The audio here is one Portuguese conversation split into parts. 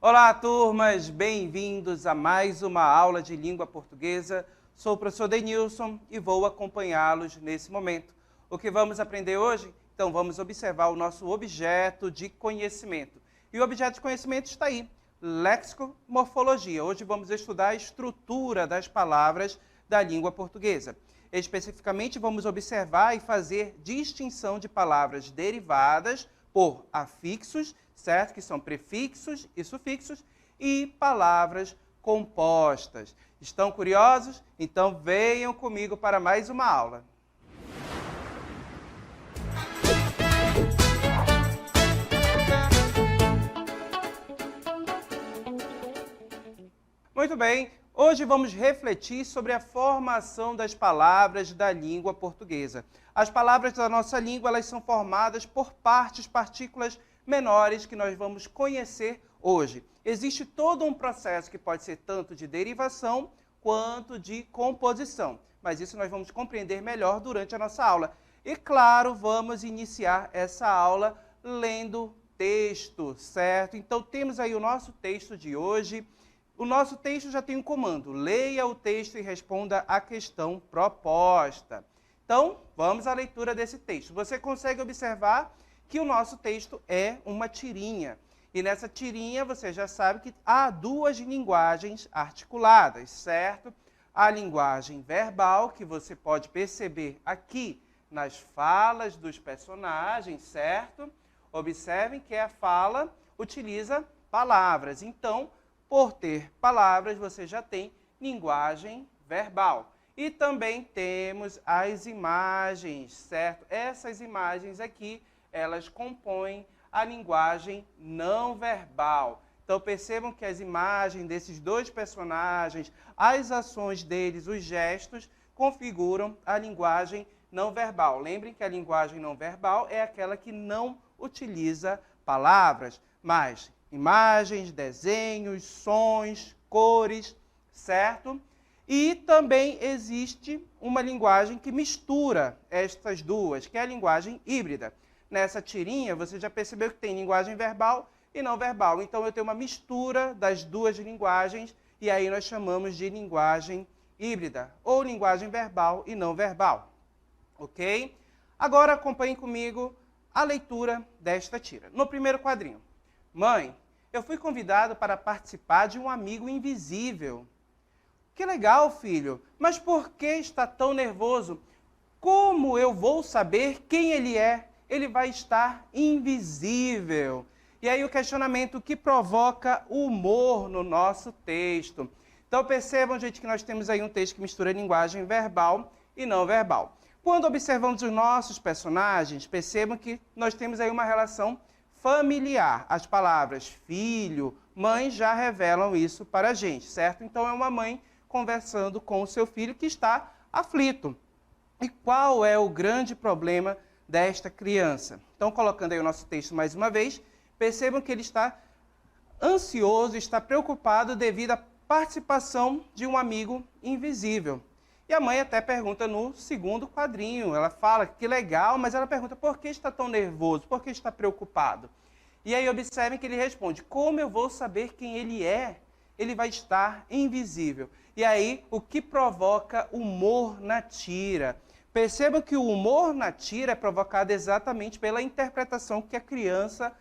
Olá, turmas! Bem-vindos a mais uma aula de língua portuguesa. Sou o professor Denilson e vou acompanhá-los nesse momento. O que vamos aprender hoje? Então, vamos observar o nosso objeto de conhecimento. E o objeto de conhecimento está aí, lexicomorfologia. Hoje vamos estudar a estrutura das palavras da língua portuguesa. Especificamente, vamos observar e fazer distinção de palavras derivadas por afixos, certo? Que são prefixos e sufixos, e palavras compostas. Estão curiosos? Então venham comigo para mais uma aula. Muito bem, hoje vamos refletir sobre a formação das palavras da língua portuguesa. As palavras da nossa língua, elas são formadas por partículas menores que nós vamos conhecer hoje. Existe todo um processo que pode ser tanto de derivação quanto de composição, mas isso nós vamos compreender melhor durante a nossa aula. E claro, vamos iniciar essa aula lendo texto, certo? Então temos aí o nosso texto de hoje. O nosso texto já tem um comando, leia o texto e responda a questão proposta. Então, vamos à leitura desse texto. Você consegue observar que o nosso texto é uma tirinha. E nessa tirinha você já sabe que há duas linguagens articuladas, certo? A linguagem verbal, que você pode perceber aqui nas falas dos personagens, certo? Observem que a fala utiliza palavras. Então, por ter palavras, você já tem linguagem verbal. E também temos as imagens, certo? Essas imagens aqui, elas compõem a linguagem não verbal. Então percebam que as imagens desses dois personagens, as ações deles, os gestos, configuram a linguagem não verbal. Lembrem que a linguagem não verbal é aquela que não utiliza palavras, mas imagens, desenhos, sons, cores, certo? E também existe uma linguagem que mistura estas duas, que é a linguagem híbrida. Nessa tirinha, você já percebeu que tem linguagem verbal e não verbal. Então, eu tenho uma mistura das duas linguagens e aí nós chamamos de linguagem híbrida, ou linguagem verbal e não verbal. Ok? Agora, acompanhem comigo a leitura desta tira. No primeiro quadrinho. Mãe, eu fui convidado para participar de um amigo invisível. Que legal, filho, mas por que está tão nervoso? Como eu vou saber quem ele é? Ele vai estar invisível. E aí o questionamento que provoca humor no nosso texto. Então percebam, gente, que nós temos aí um texto que mistura linguagem verbal e não verbal. Quando observamos os nossos personagens, percebam que nós temos aí uma relação familiar. As palavras filho, mãe já revelam isso para a gente, certo? Então é uma mãe conversando com o seu filho que está aflito. E qual é o grande problema desta criança? Então, colocando aí o nosso texto mais uma vez, percebam que ele está ansioso, está preocupado devido à participação de um amigo invisível. E a mãe até pergunta no segundo quadrinho, ela fala que legal, mas ela pergunta por que está tão nervoso, por que está preocupado? E aí observem que ele responde, como eu vou saber quem ele é? Ele vai estar invisível. E aí, o que provoca humor na tira? Percebam que o humor na tira é provocado exatamente pela interpretação que a criança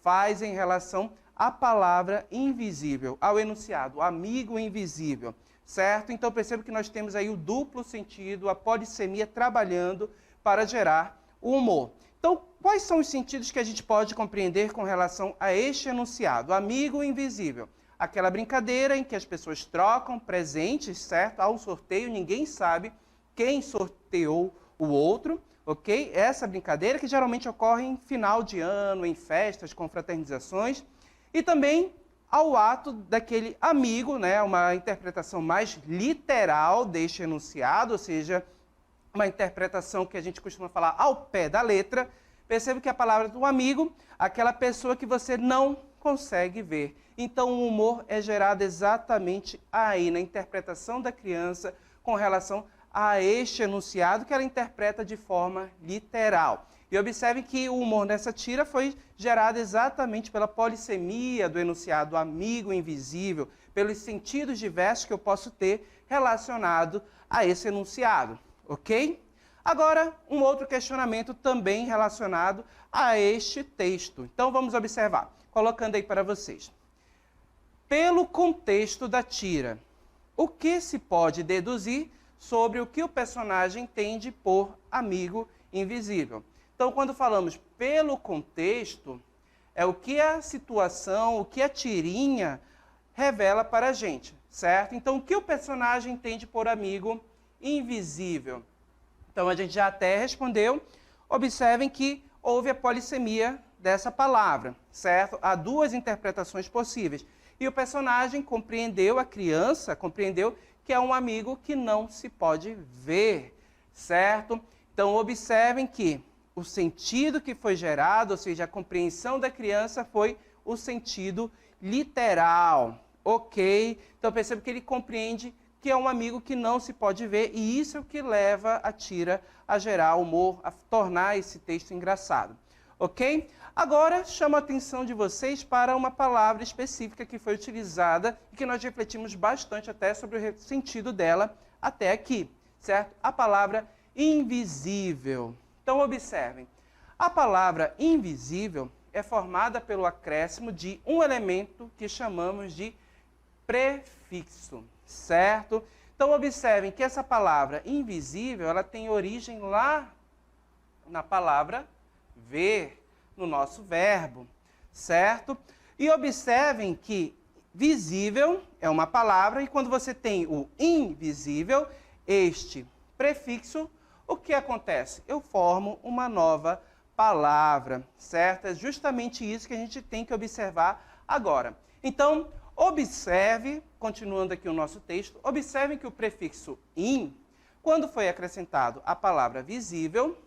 faz em relação à palavra invisível, ao enunciado, amigo invisível, certo? Então perceba que nós temos aí o duplo sentido, a polissemia trabalhando para gerar o humor. Então, quais são os sentidos que a gente pode compreender com relação a este enunciado, amigo invisível? Aquela brincadeira em que as pessoas trocam presentes, certo? Há um sorteio, ninguém sabe quem sorteou o outro, ok? Essa brincadeira que geralmente ocorre em final de ano, em festas, confraternizações. E também ao ato daquele amigo, né, uma interpretação mais literal deste enunciado, ou seja, uma interpretação que a gente costuma falar ao pé da letra. Perceba que a palavra do amigo, aquela pessoa que você não consegue ver. Então, o humor é gerado exatamente aí, na interpretação da criança com relação a este enunciado que ela interpreta de forma literal. E observem que o humor nessa tira foi gerado exatamente pela polissemia do enunciado amigo invisível, pelos sentidos diversos que eu posso ter relacionado a esse enunciado, ok? Agora, um outro questionamento também relacionado a este texto. Então, vamos observar, colocando aí para vocês. Pelo contexto da tira, o que se pode deduzir sobre o que o personagem entende por amigo invisível? Então, quando falamos pelo contexto, é o que a situação, o que a tirinha revela para a gente, certo? Então, o que o personagem entende por amigo invisível? Então, a gente já até respondeu. Observem que houve a polissemia dessa palavra, certo? Há duas interpretações possíveis. E o personagem compreendeu, a criança compreendeu que é um amigo que não se pode ver, certo? Então, observem que o sentido que foi gerado, ou seja, a compreensão da criança foi o sentido literal, ok? Então, perceba que ele compreende que é um amigo que não se pode ver, e isso é o que leva a tira a gerar humor, a tornar esse texto engraçado, ok? Agora, chamo a atenção de vocês para uma palavra específica que foi utilizada e que nós refletimos bastante até sobre o sentido dela até aqui, certo? A palavra invisível. Então, observem, a palavra invisível é formada pelo acréscimo de um elemento que chamamos de prefixo, certo? Então, observem que essa palavra invisível, ela tem origem lá na palavra ver, no nosso verbo, certo? E observem que visível é uma palavra, e quando você tem o invisível, este prefixo, o que acontece? Eu formo uma nova palavra, certo? É justamente isso que a gente tem que observar agora. Então, observe, continuando aqui o nosso texto, observem que o prefixo in, quando foi acrescentado a palavra visível,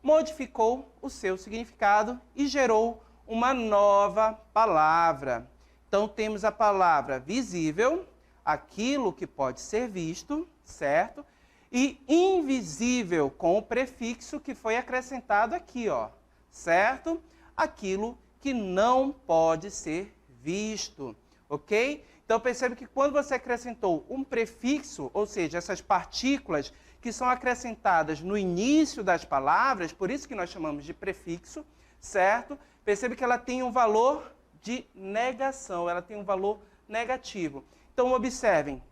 modificou o seu significado e gerou uma nova palavra. Então, temos a palavra visível, aquilo que pode ser visto, certo? E invisível, com o prefixo que foi acrescentado aqui, ó, certo? Aquilo que não pode ser visto, ok? Então, percebe que quando você acrescentou um prefixo, ou seja, essas partículas que são acrescentadas no início das palavras, por isso que nós chamamos de prefixo, certo? Percebe que ela tem um valor de negação, ela tem um valor negativo. Então, observem,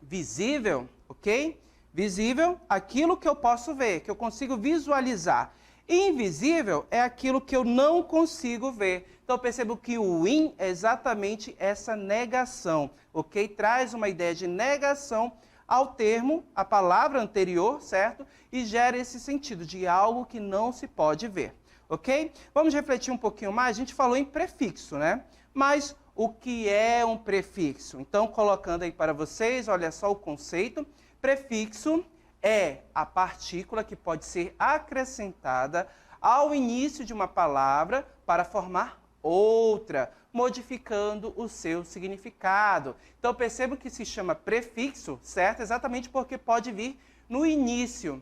visível, ok? Visível, aquilo que eu posso ver, que eu consigo visualizar. Invisível é aquilo que eu não consigo ver. Então, percebo que o in é exatamente essa negação, ok? Traz uma ideia de negação ao termo, a palavra anterior, certo? E gera esse sentido de algo que não se pode ver, ok? Vamos refletir um pouquinho mais. A gente falou em prefixo, né? Mas o que é um prefixo? Então, colocando aí para vocês, olha só o conceito. Prefixo é a partícula que pode ser acrescentada ao início de uma palavra para formar outra, modificando o seu significado. Então, perceba que se chama prefixo, certo? Exatamente porque pode vir no início.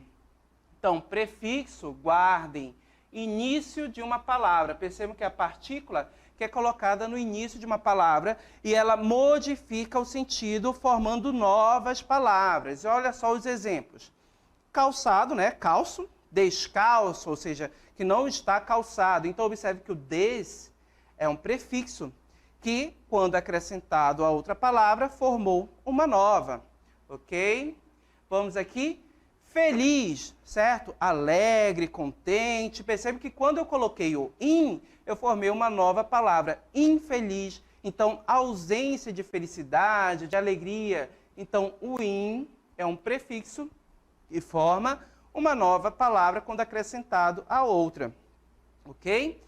Então, prefixo, guardem, início de uma palavra. Percebam que é a partícula que é colocada no início de uma palavra e ela modifica o sentido, formando novas palavras. E olha só os exemplos. Calçado, né? Calço, descalço, ou seja, que não está calçado. Então, observe que o des é um prefixo que, quando acrescentado a outra palavra, formou uma nova, ok? Vamos aqui, feliz, certo? Alegre, contente. Percebe que quando eu coloquei o in, eu formei uma nova palavra, infeliz. Então, ausência de felicidade, de alegria. Então, o in é um prefixo que forma uma nova palavra quando acrescentado a outra, ok?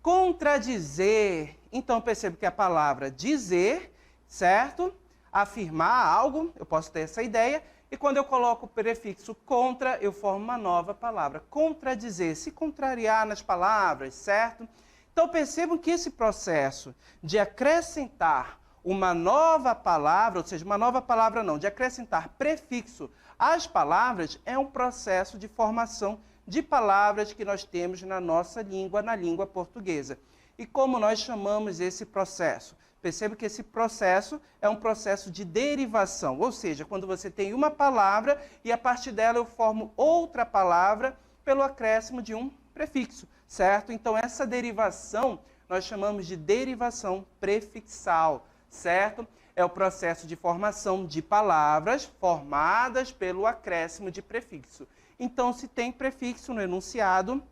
Contradizer, Então, percebo que a palavra dizer, certo? Afirmar algo, eu posso ter essa ideia. E quando eu coloco o prefixo contra, eu formo uma nova palavra. Contradizer, se contrariar nas palavras, certo? Então, percebam que esse processo de acrescentar uma nova palavra, ou seja, uma nova palavra não, de acrescentar prefixo às palavras, é um processo de formação de palavras que nós temos na nossa língua, na língua portuguesa. E como nós chamamos esse processo? Perceba que esse processo é um processo de derivação, ou seja, quando você tem uma palavra e a partir dela eu formo outra palavra pelo acréscimo de um prefixo, certo? Então essa derivação nós chamamos de derivação prefixal, certo? É o processo de formação de palavras formadas pelo acréscimo de prefixo. Então, se tem prefixo no enunciado,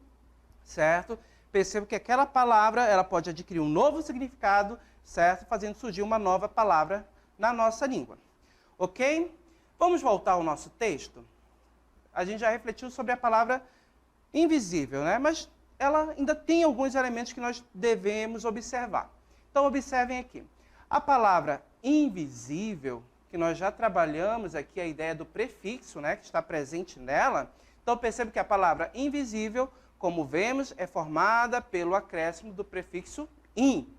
certo? Perceba que aquela palavra ela pode adquirir um novo significado, certo? Fazendo surgir uma nova palavra na nossa língua. Ok? Vamos voltar ao nosso texto? A gente já refletiu sobre a palavra invisível, né? Mas ela ainda tem alguns elementos que nós devemos observar. Então, observem aqui. A palavra invisível, que nós já trabalhamos aqui a ideia do prefixo, né, que está presente nela. Então, perceba que a palavra invisível, como vemos, é formada pelo acréscimo do prefixo in.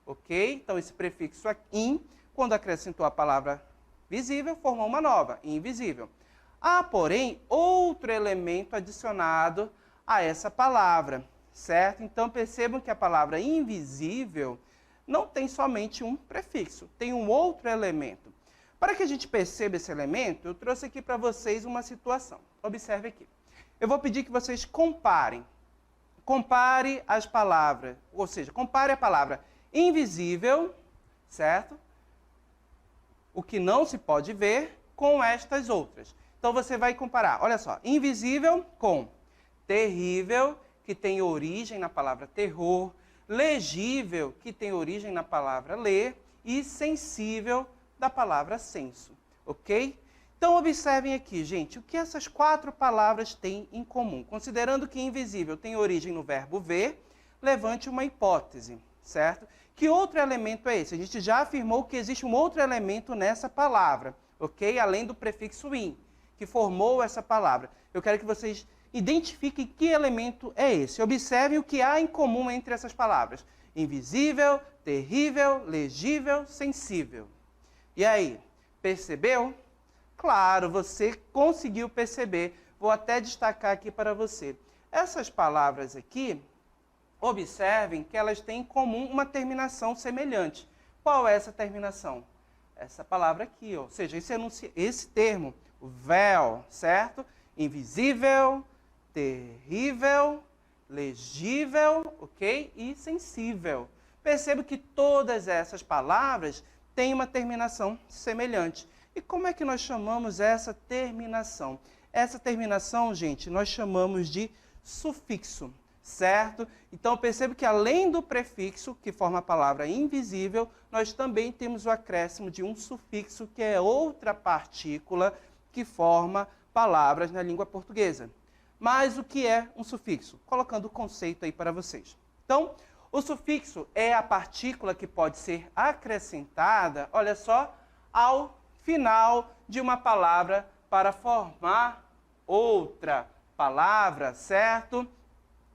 Ok? Então, esse prefixo in, quando acrescentou a palavra visível, formou uma nova, invisível. Há, porém, outro elemento adicionado a essa palavra, certo? Então, percebam que a palavra invisível não tem somente um prefixo, tem um outro elemento. Para que a gente perceba esse elemento, eu trouxe aqui para vocês uma situação. Observe aqui. Eu vou pedir que vocês comparem. Compare as palavras, ou seja, compare a palavra invisível, certo? O que não se pode ver, com estas outras. Então você vai comparar, olha só, invisível com terrível, que tem origem na palavra terror, legível, que tem origem na palavra ler, e sensível, da palavra senso, ok? Então, observem aqui, gente, o que essas quatro palavras têm em comum. Considerando que invisível tem origem no verbo ver, levante uma hipótese, certo? Que outro elemento é esse? A gente já afirmou que existe um outro elemento nessa palavra, ok? Além do prefixo in, que formou essa palavra. Eu quero que vocês identifiquem que elemento é esse. Observem o que há em comum entre essas palavras. Invisível, terrível, legível, sensível. E aí, percebeu? Claro, você conseguiu perceber. Vou até destacar aqui para você. Essas palavras aqui, observem que elas têm em comum uma terminação semelhante. Qual é essa terminação? Essa palavra aqui, ou seja, esse termo, o véu, certo? Invisível, terrível, legível, ok? E sensível. Perceba que todas essas palavras têm uma terminação semelhante. E como é que nós chamamos essa terminação? Essa terminação, gente, nós chamamos de sufixo, certo? Então, perceba que além do prefixo, que forma a palavra invisível, nós também temos o acréscimo de um sufixo, que é outra partícula que forma palavras na língua portuguesa. Mas o que é um sufixo? Colocando o conceito aí para vocês. Então, o sufixo é a partícula que pode ser acrescentada, olha só, ao final de uma palavra para formar outra palavra, certo?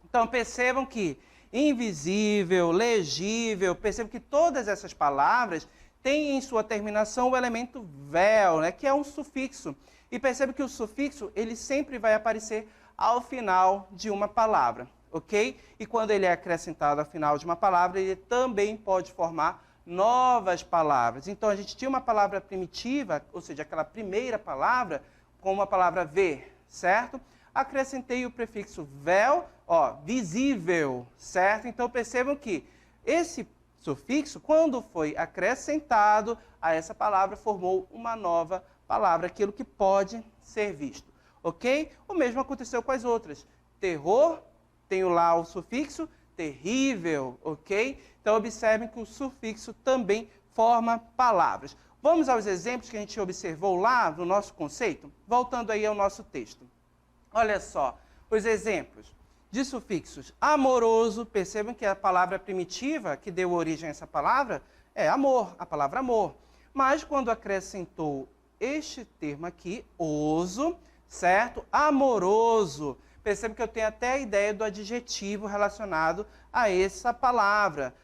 Então, percebam que invisível, legível, percebam que todas essas palavras têm em sua terminação o elemento véu, né, que é um sufixo. E percebam que o sufixo, ele sempre vai aparecer ao final de uma palavra, ok? E quando ele é acrescentado ao final de uma palavra, ele também pode formar novas palavras. Então, a gente tinha uma palavra primitiva, ou seja, aquela primeira palavra, como a palavra ver, certo? Acrescentei o prefixo véu, ó, visível, certo? Então, percebam que esse sufixo, quando foi acrescentado a essa palavra, formou uma nova palavra, aquilo que pode ser visto, ok? O mesmo aconteceu com as outras. Terror, tenho lá o sufixo, terrível, ok? Então, observem que o sufixo também forma palavras. Vamos aos exemplos que a gente observou lá no nosso conceito? Voltando aí ao nosso texto. Olha só, os exemplos. de sufixos amoroso, percebam que a palavra primitiva que deu origem a essa palavra é amor, a palavra amor. Mas quando acrescentou este termo aqui, oso, certo? Amoroso. Perceba que eu tenho até a ideia do adjetivo relacionado a essa palavra.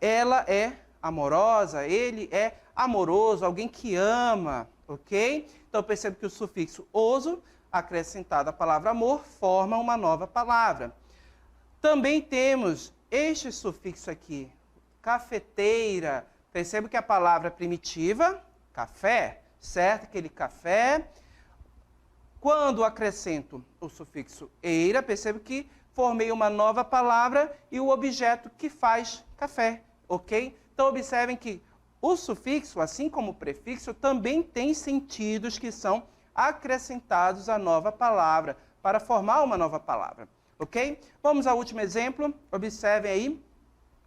Ela é amorosa, ele é amoroso, alguém que ama, ok? Então perceba que o sufixo oso, acrescentado à palavra amor, forma uma nova palavra. Também temos este sufixo aqui, cafeteira. Perceba que a palavra primitiva, café, certo? Aquele café. Quando acrescento o sufixo eira, perceba que formei uma nova palavra e o objeto que faz café, ok? Então observem que o sufixo, assim como o prefixo, também tem sentidos que são acrescentados à nova palavra, para formar uma nova palavra, ok? Vamos ao último exemplo, observem aí,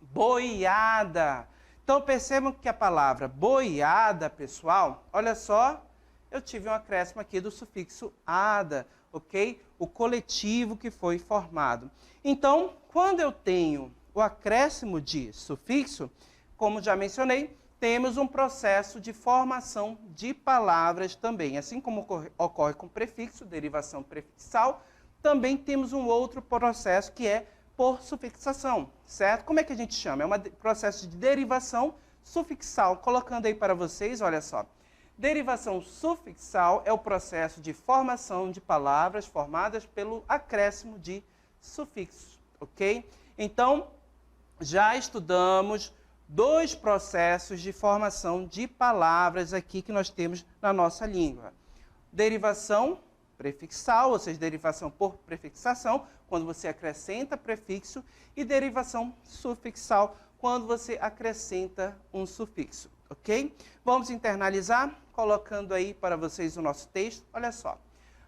boiada. Então percebam que a palavra boiada, pessoal, olha só, eu tive um acréscimo aqui do sufixo ada, ok? O coletivo que foi formado. Então, quando eu tenho o acréscimo de sufixo, como já mencionei, temos um processo de formação de palavras também. Assim como ocorre com prefixo, derivação prefixal, também temos um outro processo que é por sufixação, certo? Como é que a gente chama? É um processo de derivação sufixal. Colocando aí para vocês, olha só. Derivação sufixal é o processo de formação de palavras formadas pelo acréscimo de sufixos, ok? Então, já estudamos dois processos de formação de palavras aqui que nós temos na nossa língua. Derivação prefixal, ou seja, derivação por prefixação, quando você acrescenta prefixo, e derivação sufixal, quando você acrescenta um sufixo, ok? Vamos internalizar, colocando aí para vocês o nosso texto. Olha só.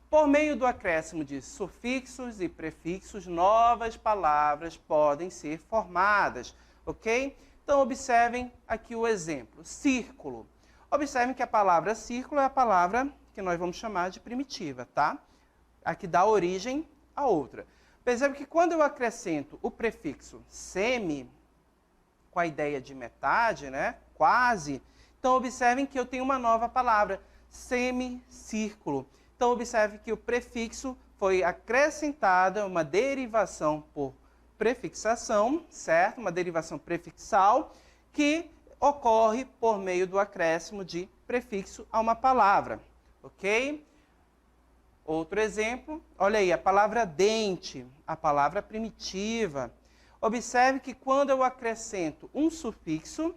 Por meio do acréscimo de sufixos e prefixos, novas palavras podem ser formadas, ok? Então, observem aqui o exemplo. Círculo. Observem que a palavra círculo é a palavra que nós vamos chamar de primitiva, tá? A que dá origem a outra. Percebe que quando eu acrescento o prefixo semi, com a ideia de metade, né? Quase. Então, observem que eu tenho uma nova palavra, semicírculo. Então, observe que o prefixo foi acrescentada, uma derivação por prefixação, certo? Uma derivação prefixal que ocorre por meio do acréscimo de prefixo a uma palavra, ok? Outro exemplo, olha aí, a palavra dente, a palavra primitiva. Observe que quando eu acrescento um sufixo,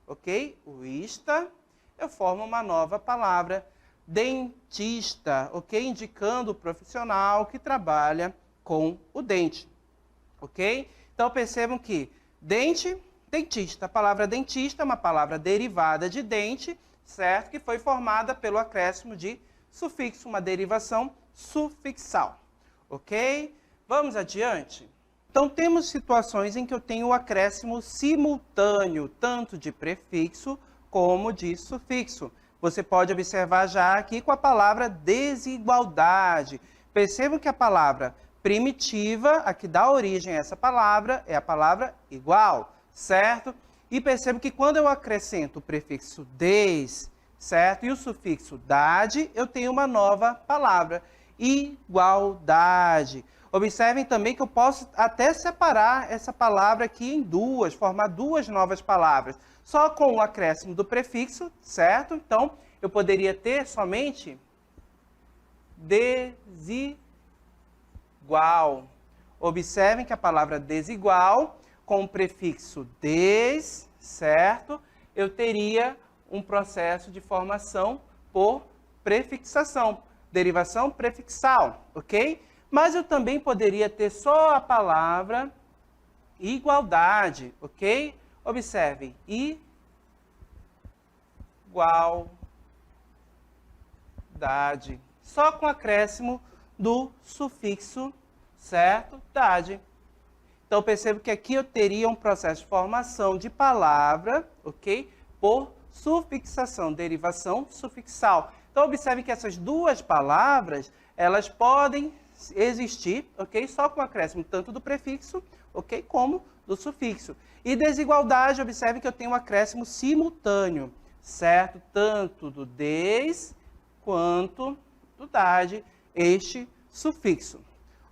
ok? O ista, eu formo uma nova palavra, dentista, ok? Indicando o profissional que trabalha com o dente, ok? Então percebam que dente, dentista, a palavra dentista é uma palavra derivada de dente, certo? Que foi formada pelo acréscimo de sufixo, uma derivação sufixal, ok? Vamos adiante? Então, temos situações em que eu tenho o acréscimo simultâneo, tanto de prefixo como de sufixo. Você pode observar já aqui com a palavra desigualdade. Percebam que a palavra primitiva, a que dá origem a essa palavra, é a palavra igual, certo? E percebo que quando eu acrescento o prefixo des, certo? E o sufixo dade, eu tenho uma nova palavra, igualdade. Observem também que eu posso até separar essa palavra aqui em duas, formar duas novas palavras, só com o acréscimo do prefixo, certo? Então, eu poderia ter somente desigual. Observem que a palavra desigual, com o prefixo des, certo? Eu teria um processo de formação por prefixação, derivação prefixal, ok? Mas eu também poderia ter só a palavra igualdade, ok? Observem, igualdade, só com acréscimo do sufixo, certo? Dade. Então, percebo que aqui eu teria um processo de formação de palavra, ok? Por sufixação, derivação sufixal. Então, observe que essas duas palavras, elas podem existir, ok? Só com o acréscimo tanto do prefixo, ok? Como do sufixo. E desigualdade, observe que eu tenho um acréscimo simultâneo, certo? Tanto do des quanto do dade, este sufixo,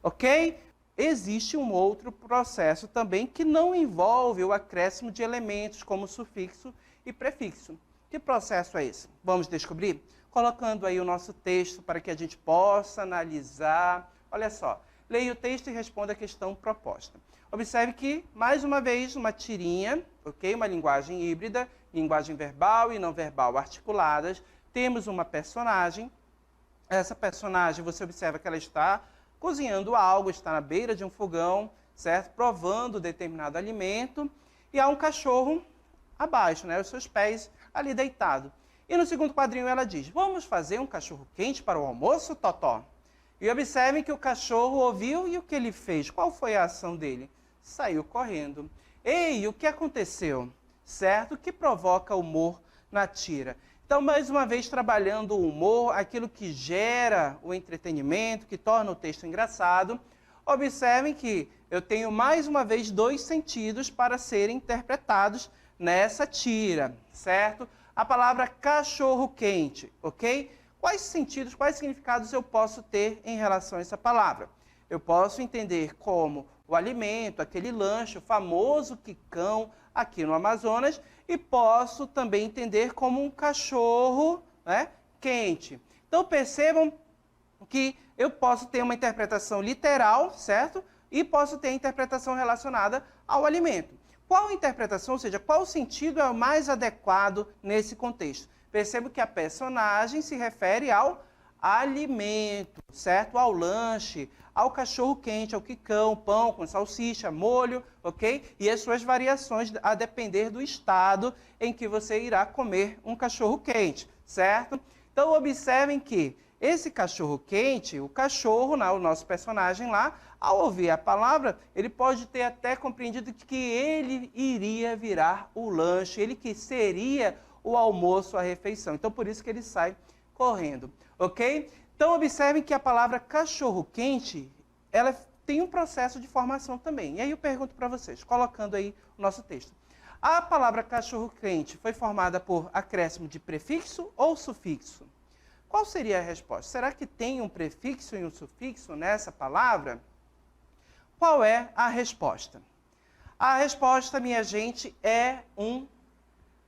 ok? Existe um outro processo também que não envolve o acréscimo de elementos como sufixo e prefixo. Que processo é esse? Vamos descobrir? Colocando aí o nosso texto para que a gente possa analisar. Olha só, leia o texto e responda a questão proposta. Observe que, mais uma vez, uma tirinha, ok? Uma linguagem híbrida, linguagem verbal e não verbal articuladas. Temos uma personagem. Essa personagem, você observa que ela está cozinhando algo, está na beira de um fogão, certo? Provando determinado alimento. E há um cachorro abaixo, né? Os seus pés ali deitado. E no segundo quadrinho ela diz, vamos fazer um cachorro quente para o almoço, Totó? E observem que o cachorro ouviu e o que ele fez? Qual foi a ação dele? Saiu correndo. Ei, o que aconteceu? Certo? O que provoca humor na tira? Então, mais uma vez, trabalhando o humor, aquilo que gera o entretenimento, que torna o texto engraçado. Observem que eu tenho, mais uma vez, dois sentidos para serem interpretados nessa tira, certo? A palavra cachorro-quente, ok? Quais sentidos, quais significados eu posso ter em relação a essa palavra? Eu posso entender como o alimento, aquele lanche, o famoso quicão aqui no Amazonas, e posso também entender como um cachorro, né, quente. Então percebam que eu posso ter uma interpretação literal, certo? E posso ter interpretação relacionada ao alimento. Qual interpretação, ou seja, qual sentido é o mais adequado nesse contexto? Percebo que a personagem se refere ao alimento, certo? Ao lanche, ao cachorro quente, ao quicão, pão com salsicha, molho, ok? E as suas variações a depender do estado em que você irá comer um cachorro quente, certo? Então observem que esse cachorro quente, o cachorro, o nosso personagem lá, ao ouvir a palavra, ele pode ter até compreendido que ele iria virar o lanche, ele que seria o almoço, a refeição. Então, por isso que ele sai correndo, ok? Então, observem que a palavra cachorro-quente, ela tem um processo de formação também. E aí eu pergunto para vocês, colocando aí o nosso texto. A palavra cachorro-quente foi formada por acréscimo de prefixo ou sufixo? Qual seria a resposta? Será que tem um prefixo e um sufixo nessa palavra? Qual é a resposta? A resposta, minha gente, é um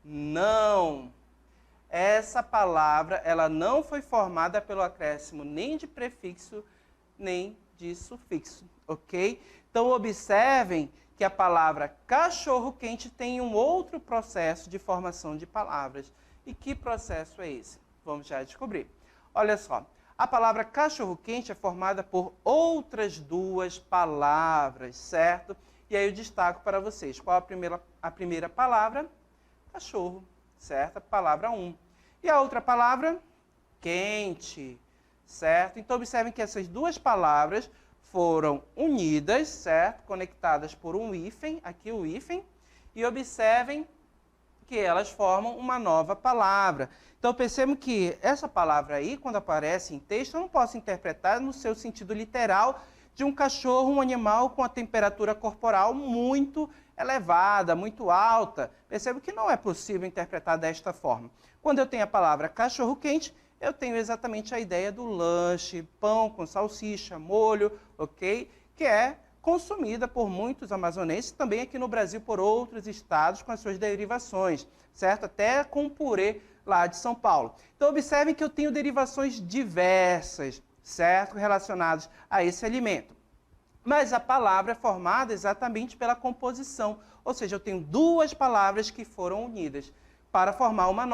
não. Essa palavra, ela não foi formada pelo acréscimo nem de prefixo, nem de sufixo, ok? Então, observem que a palavra cachorro-quente tem um outro processo de formação de palavras. E que processo é esse? Vamos já descobrir. Olha só, a palavra cachorro-quente é formada por outras duas palavras, certo? E aí eu destaco para vocês. Qual a primeira palavra? Cachorro, certo? A palavra 1. E a outra palavra? Quente, certo? Então, observem que essas duas palavras foram unidas, certo? Conectadas por um hífen, aqui o hífen. E observem que elas formam uma nova palavra. Então, percebam que essa palavra aí, quando aparece em texto, eu não posso interpretar no seu sentido literal de um cachorro, um animal com a temperatura corporal muito elevada, muito alta. Percebo que não é possível interpretar desta forma. Quando eu tenho a palavra cachorro-quente, eu tenho exatamente a ideia do lanche, pão com salsicha, molho, ok? Que é consumida por muitos amazonenses, também aqui no Brasil por outros estados com as suas derivações, certo? Até com purê lá de São Paulo. Então, observem que eu tenho derivações diversas, certo? Relacionadas a esse alimento. Mas a palavra é formada exatamente pela composição, ou seja, eu tenho duas palavras que foram unidas para formar uma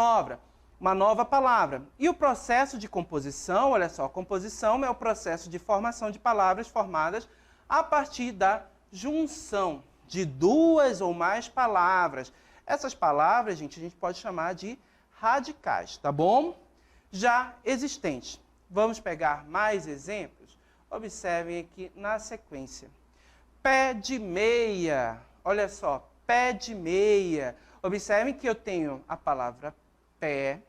nova palavra. E o processo de composição, olha só, composição é o processo de formação de palavras formadas a partir da junção de duas ou mais palavras. Essas palavras, gente, a gente pode chamar de radicais, tá bom? Já existentes. Vamos pegar mais exemplos? Observem aqui na sequência. Pé de meia. Olha só, pé de meia. Observem que eu tenho a palavra pé,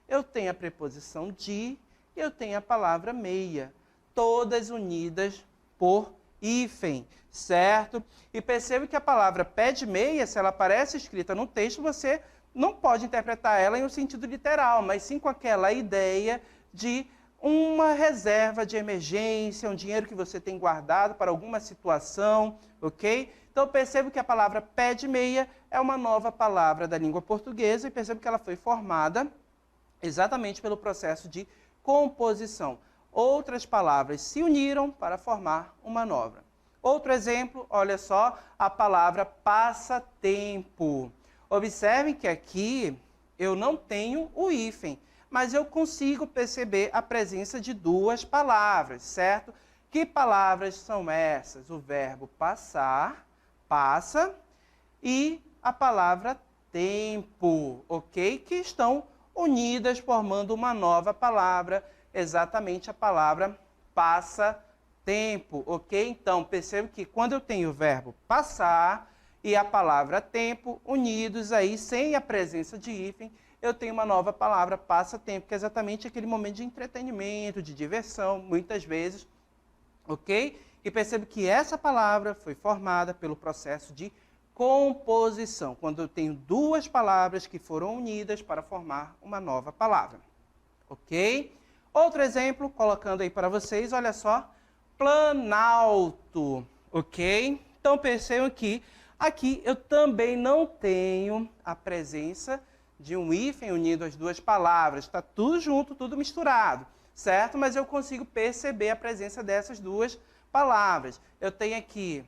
eu tenho a preposição de e eu tenho a palavra meia. todas unidas por hífen, certo? E percebe que a palavra pé de meia, se ela aparece escrita no texto, você não pode interpretar ela em um sentido literal, mas sim com aquela ideia de uma reserva de emergência, um dinheiro que você tem guardado para alguma situação, ok? Então, percebo que a palavra pé de meia é uma nova palavra da língua portuguesa e percebo que ela foi formada exatamente pelo processo de composição. Outras palavras se uniram para formar uma nova. Outro exemplo, olha só, a palavra passatempo. Observem que aqui eu não tenho o hífen, mas eu consigo perceber a presença de duas palavras, certo? Que palavras são essas? O verbo passar, passa, e a palavra tempo, ok? Que estão unidas formando uma nova palavra, exatamente a palavra passatempo, ok? Então, percebo que quando eu tenho o verbo passar e a palavra tempo unidos aí, sem a presença de hífen, eu tenho uma nova palavra, passatempo, que é exatamente aquele momento de entretenimento, de diversão, muitas vezes, ok? E percebo que essa palavra foi formada pelo processo de composição, quando eu tenho duas palavras que foram unidas para formar uma nova palavra, ok? Outro exemplo, colocando aí para vocês, olha só, planalto, ok? Então percebam que aqui eu também não tenho a presença de um hífen unido às duas palavras, está tudo junto, tudo misturado, certo? Mas eu consigo perceber a presença dessas duas palavras. Eu tenho aqui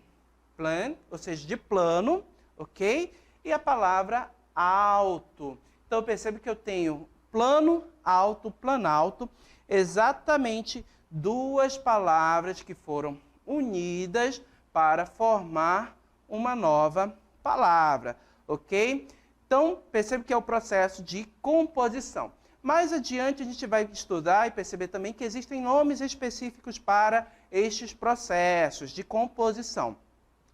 plan, ou seja, de plano, ok? E a palavra alto. Então eu percebo que eu tenho plano, alto, planalto, exatamente duas palavras que foram unidas para formar uma nova palavra, ok? Então, percebe que é o processo de composição. Mais adiante, a gente vai estudar e perceber também que existem nomes específicos para estes processos de composição.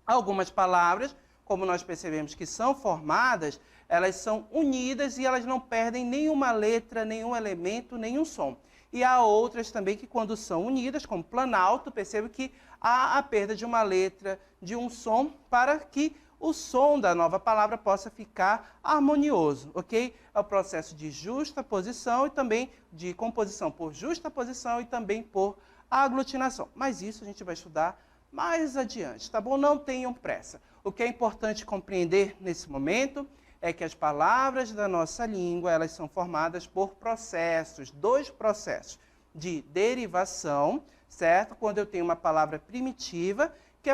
Algumas palavras, como nós percebemos que são formadas, elas são unidas e elas não perdem nenhuma letra, nenhum elemento, nenhum som. E há outras também que, quando são unidas, como planalto, percebo que há a perda de uma letra, de um som, para que o som da nova palavra possa ficar harmonioso, ok? É o processo de justaposição e também de composição por justaposição e também por aglutinação. Mas isso a gente vai estudar mais adiante, tá bom? Não tenham pressa. O que é importante compreender nesse momento é que as palavras da nossa língua, elas são formadas por processos, dois processos de derivação, certo? Quando eu tenho uma palavra primitiva, que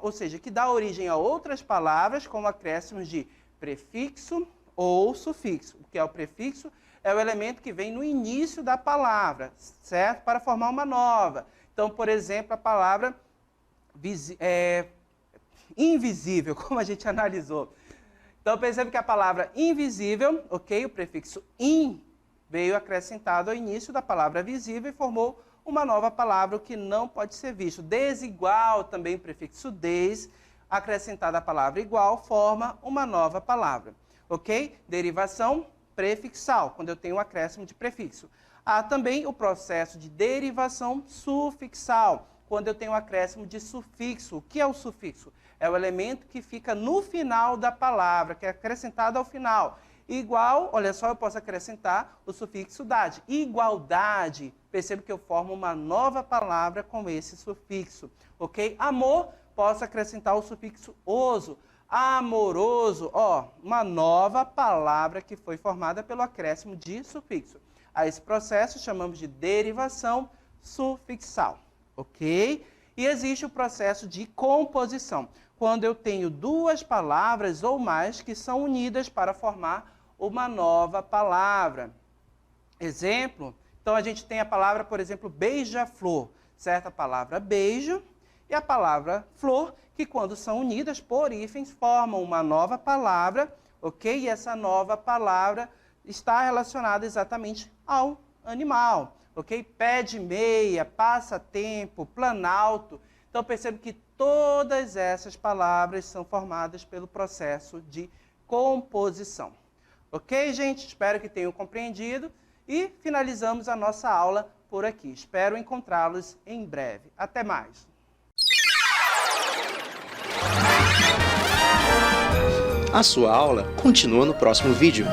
ou seja, que dá origem a outras palavras, como acréscimos de prefixo ou sufixo. O que é o prefixo? É o elemento que vem no início da palavra, certo? Para formar uma nova. Então, por exemplo, a palavra invisível, como a gente analisou. Então, percebe que a palavra invisível, ok? O prefixo in veio acrescentado ao início da palavra visível e formou uma nova palavra, o que não pode ser visto. Desigual, também o prefixo des, acrescentada à palavra igual, forma uma nova palavra, ok? Derivação prefixal, quando eu tenho um acréscimo de prefixo. Há também o processo de derivação sufixal, quando eu tenho um acréscimo de sufixo. O que é o sufixo? É o elemento que fica no final da palavra, que é acrescentado ao final. Igual, olha só, eu posso acrescentar o sufixo dade. Igualdade, percebo que eu formo uma nova palavra com esse sufixo, ok? Amor, posso acrescentar o sufixo oso. Amoroso, ó, uma nova palavra que foi formada pelo acréscimo de sufixo. A esse processo chamamos de derivação sufixal, ok? E existe o processo de composição, quando eu tenho duas palavras ou mais que são unidas para formar uma nova palavra. Exemplo, então a gente tem a palavra, por exemplo, beija-flor, certo? A palavra beijo e a palavra flor, que quando são unidas por hífens formam uma nova palavra, ok? E essa nova palavra está relacionada exatamente ao animal, ok? Pé de meia, passatempo, planalto. Então percebo que todas essas palavras são formadas pelo processo de composição. Ok, gente? Espero que tenham compreendido. E finalizamos a nossa aula por aqui. Espero encontrá-los em breve. Até mais! A sua aula continua no próximo vídeo.